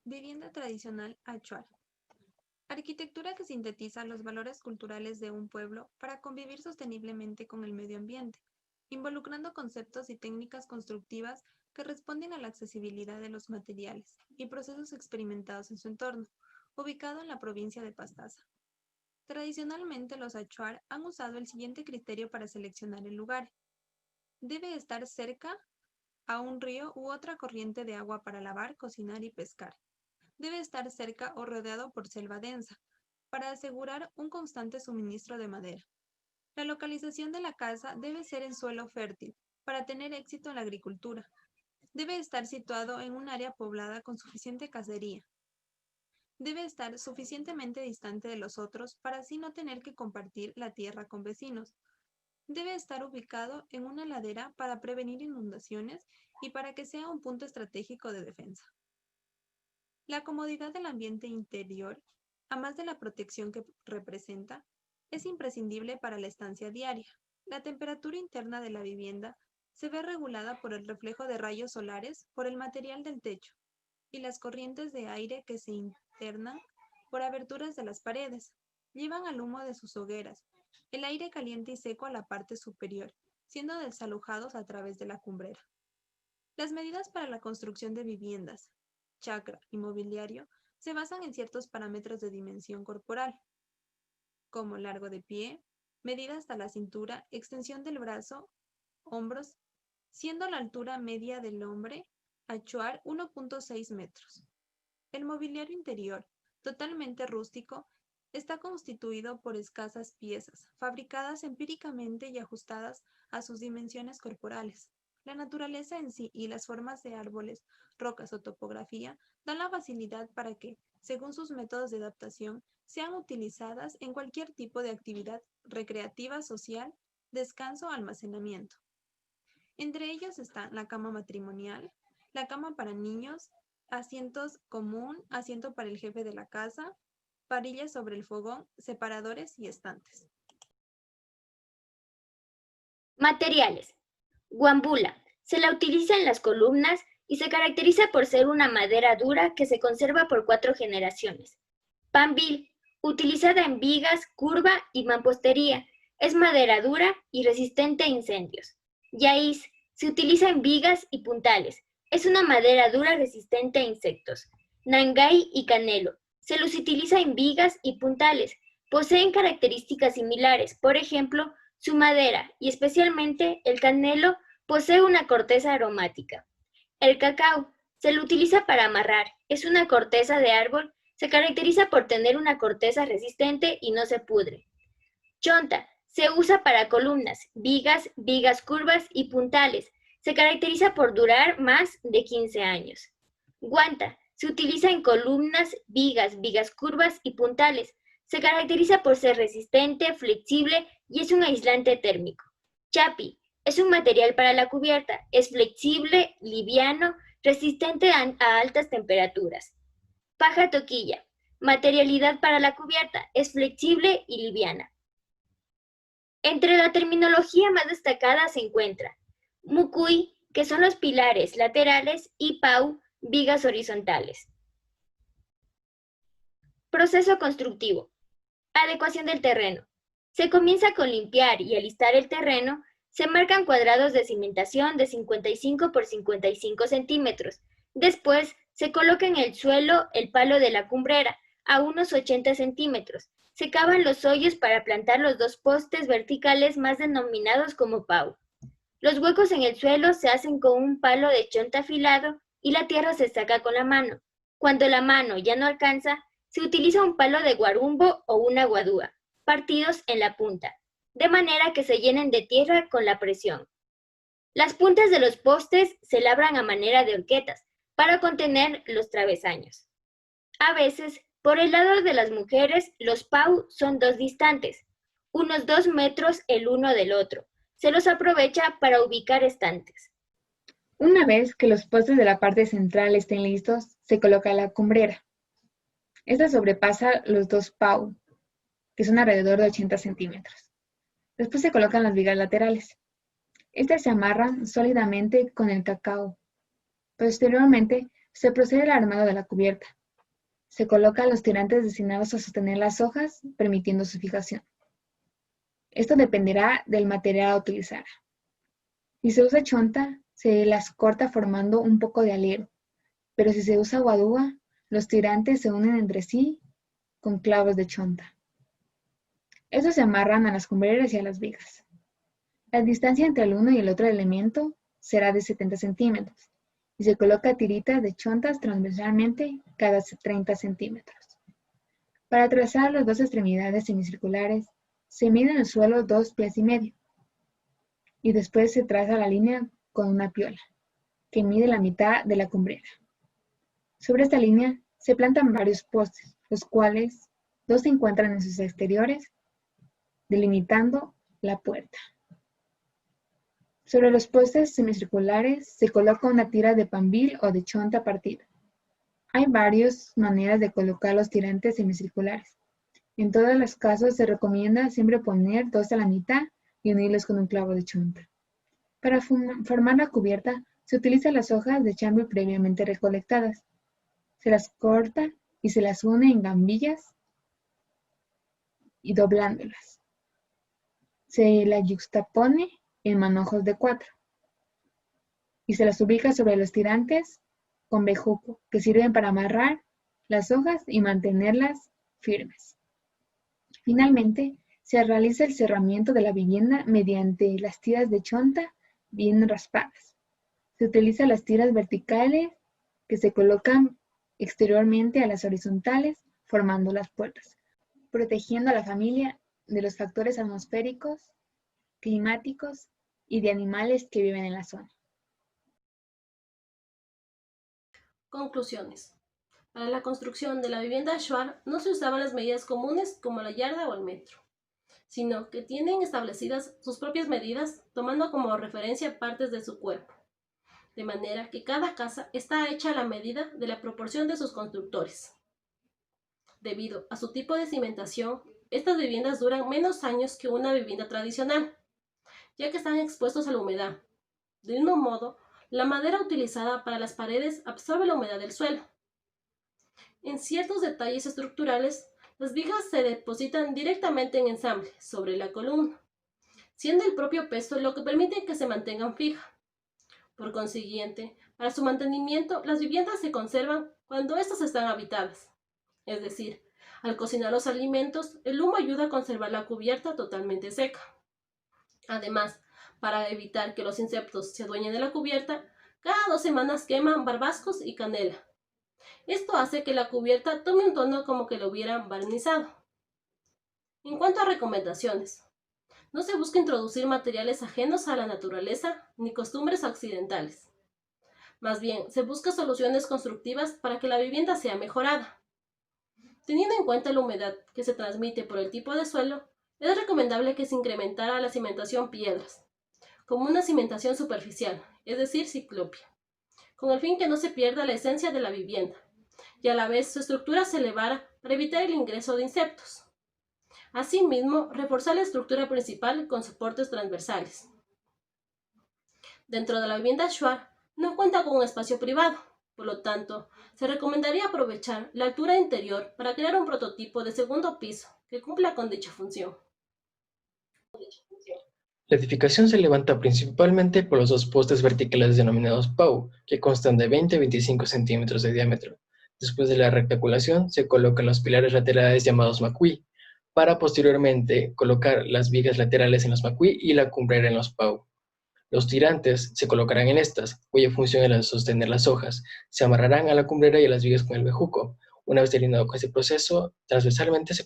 Vivienda tradicional Achuar. Arquitectura que sintetiza los valores culturales de un pueblo para convivir sosteniblemente con el medio ambiente, involucrando conceptos y técnicas constructivas que responden a la accesibilidad de los materiales y procesos experimentados en su entorno, ubicado en la provincia de Pastaza. Tradicionalmente los achuar han usado el siguiente criterio para seleccionar el lugar. Debe estar cerca a un río u otra corriente de agua para lavar, cocinar y pescar. Debe estar cerca o rodeado por selva densa, para asegurar un constante suministro de madera. La localización de la casa debe ser en suelo fértil, para tener éxito en la agricultura. Debe estar situado en un área poblada con suficiente casería. Debe estar suficientemente distante de los otros para así no tener que compartir la tierra con vecinos. Debe estar ubicado en una ladera para prevenir inundaciones y para que sea un punto estratégico de defensa. La comodidad del ambiente interior, a más de la protección que representa, es imprescindible para la estancia diaria. La temperatura interna de la vivienda se ve regulada por el reflejo de rayos solares por el material del techo y las corrientes de aire que se internan por aberturas de las paredes. Llevan al humo de sus hogueras, el aire caliente y seco a la parte superior, siendo desalojados a través de la cumbrera. Las medidas para la construcción de viviendas, chacra y mobiliario se basan en ciertos parámetros de dimensión corporal, como largo de pie, medida hasta la cintura, extensión del brazo, hombros, siendo la altura media del hombre achuar 1.6 metros. El mobiliario interior, totalmente rústico, está constituido por escasas piezas, fabricadas empíricamente y ajustadas a sus dimensiones corporales. La naturaleza en sí y las formas de árboles, rocas o topografía dan la facilidad para que, según sus métodos de adaptación, sean utilizadas en cualquier tipo de actividad recreativa, social, descanso o almacenamiento. Entre ellos están la cama matrimonial, la cama para niños, asientos común, asiento para el jefe de la casa, parillas sobre el fogón, separadores y estantes. Materiales. Guambula. Se la utiliza en las columnas y se caracteriza por ser una madera dura que se conserva por 4 generaciones. Pambil. Utilizada en vigas, curva y mampostería. Es madera dura y resistente a incendios. Yaíz. Se utiliza en vigas y puntales. Es una madera dura resistente a insectos. Nangay y canelo. Se los utiliza en vigas y puntales. Poseen características similares, por ejemplo, su madera, y especialmente el canelo, posee una corteza aromática. El cacao se lo utiliza para amarrar. Es una corteza de árbol. Se caracteriza por tener una corteza resistente y no se pudre. Chonta se usa para columnas, vigas, vigas curvas y puntales. Se caracteriza por durar más de 15 años. Guanta se utiliza en columnas, vigas, vigas curvas y puntales. Se caracteriza por ser resistente, flexible y es un aislante térmico. Chapi es un material para la cubierta. Es flexible, liviano, resistente a altas temperaturas. Paja toquilla. Materialidad para la cubierta. Es flexible y liviana. Entre la terminología más destacada se encuentra mucuy, que son los pilares laterales, y pau, vigas horizontales. Proceso constructivo. Adecuación del terreno. Se comienza con limpiar y alistar el terreno. Se marcan cuadrados de cimentación de 55 por 55 centímetros. Después, se coloca en el suelo el palo de la cumbrera, a unos 80 centímetros. Se cavan los hoyos para plantar los 2 postes verticales más denominados como pau. Los huecos en el suelo se hacen con un palo de chonta afilado y la tierra se saca con la mano. Cuando la mano ya no alcanza, se utiliza un palo de guarumbo o una guadúa, partidos en la punta, de manera que se llenen de tierra con la presión. Las puntas de los postes se labran a manera de horquetas para contener los travesaños. A veces, por el lado de las mujeres, los pau son 2 distantes, unos 2 metros el uno del otro. Se los aprovecha para ubicar estantes. Una vez que los postes de la parte central estén listos, se coloca la cumbrera. Esta sobrepasa los 2 pau, que son alrededor de 80 centímetros. Después se colocan las vigas laterales. Estas se amarran sólidamente con el cacao. Posteriormente, Se procede al armado de la cubierta. Se colocan los tirantes destinados a sostener las hojas, permitiendo su fijación. Esto dependerá del material a utilizar. Si se usa chonta, se las corta formando un poco de alero, pero si se usa guadúa, los tirantes se unen entre sí con clavos de chonta. Estos se amarran a las cumbreras y a las vigas. La distancia entre el uno y el otro elemento será de 70 centímetros y se coloca tiritas de chontas transversalmente cada 30 centímetros. Para trazar las dos extremidades semicirculares, se mide en el suelo 2 pies y medio y después se traza la línea con una piola, que mide la mitad de la cumbrera. Sobre esta línea se plantan varios postes, los cuales 2 se encuentran en sus exteriores, delimitando la puerta. Sobre los postes semicirculares se coloca una tira de pambil o de chonta partida. Hay varias maneras de colocar los tirantes semicirculares. En todos los casos se recomienda siempre poner 2 a la mitad y unirlos con un clavo de chonta. Para formar la cubierta se utilizan las hojas de chambil previamente recolectadas. Se las corta y se las une en gambillas y doblándolas. Se las yuxtapone en manojos de 4 y se las ubica sobre los tirantes con bejuco, que sirven para amarrar las hojas y mantenerlas firmes. Finalmente, se realiza el cerramiento de la vivienda mediante las tiras de chonta bien raspadas. Se utilizan las tiras verticales que se colocan exteriormente a las horizontales, formando las puertas, protegiendo a la familia de los factores atmosféricos, climáticos y de animales que viven en la zona. Conclusiones. Para la construcción de la vivienda shuar no se usaban las medidas comunes como la yarda o el metro, sino que tienen establecidas sus propias medidas tomando como referencia partes de su cuerpo, de manera que cada casa está hecha a la medida de la proporción de sus constructores. Debido a su tipo de cimentación, estas viviendas duran menos años que una vivienda tradicional, ya que están expuestos a la humedad. De un modo, la madera utilizada para las paredes absorbe la humedad del suelo. En ciertos detalles estructurales, las vigas se depositan directamente en ensamble sobre la columna, siendo el propio peso lo que permite que se mantengan fijas. Por consiguiente, para su mantenimiento, las viviendas se conservan cuando éstas están habitadas. Es decir, al cocinar los alimentos, el humo ayuda a conservar la cubierta totalmente seca. Además, para evitar que los insectos se adueñen de la cubierta, cada 2 semanas queman barbascos y canela. Esto hace que la cubierta tome un tono como que lo hubieran barnizado. En cuanto a recomendaciones, no se busca introducir materiales ajenos a la naturaleza ni costumbres occidentales. Más bien, se busca soluciones constructivas para que la vivienda sea mejorada. Teniendo en cuenta la humedad que se transmite por el tipo de suelo, es recomendable que se incrementara la cimentación piedras, como una cimentación superficial, es decir, ciclopia, con el fin que no se pierda la esencia de la vivienda, y a la vez su estructura se elevara para evitar el ingreso de insectos. Asimismo, reforzar la estructura principal con soportes transversales. Dentro de la vivienda shuar no cuenta con un espacio privado, por lo tanto, se recomendaría aprovechar la altura interior para crear un prototipo de segundo piso que cumpla con dicha función. La edificación se levanta principalmente por los 2 postes verticales denominados PAU, que constan de 20 a 25 centímetros de diámetro. Después de la rectangulación, se colocan los pilares laterales llamados macuí, para posteriormente colocar las vigas laterales en los macuí y la cumbrera en los PAU. Los tirantes se colocarán en estas, cuya función es sostener las hojas. Se amarrarán a la cumbrera y a las vigas con el bejuco. Una vez terminado con este proceso, transversalmente se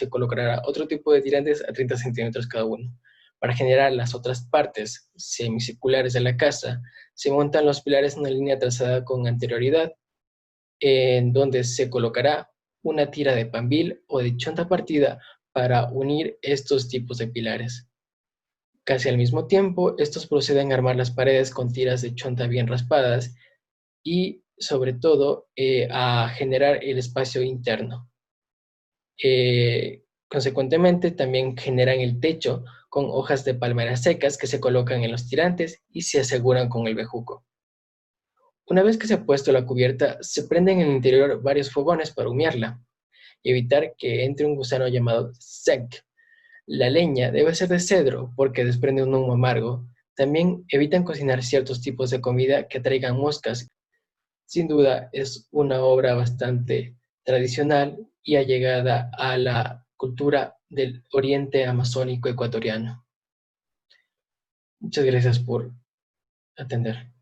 colocará otro tipo de tirantes a 30 centímetros cada uno. Para generar las otras partes semicirculares de la casa, se montan los pilares en una línea trazada con anterioridad, en donde se colocará una tira de pambil o de chonta partida para unir estos tipos de pilares. Casi al mismo tiempo, estos proceden a armar las paredes con tiras de chonta bien raspadas y, sobre todo, a generar el espacio interno. Consecuentemente, también generan el techo con hojas de palmeras secas que se colocan en los tirantes y se aseguran con el bejuco. Una vez que se ha puesto la cubierta, se prenden en el interior varios fogones para humearla y evitar que entre un gusano llamado sec. La leña debe ser de cedro porque desprende un humo amargo. También evitan cocinar ciertos tipos de comida que traigan moscas. Sin duda es una obra bastante tradicional y allegada a la cultura del oriente amazónico ecuatoriano. Muchas gracias por atender.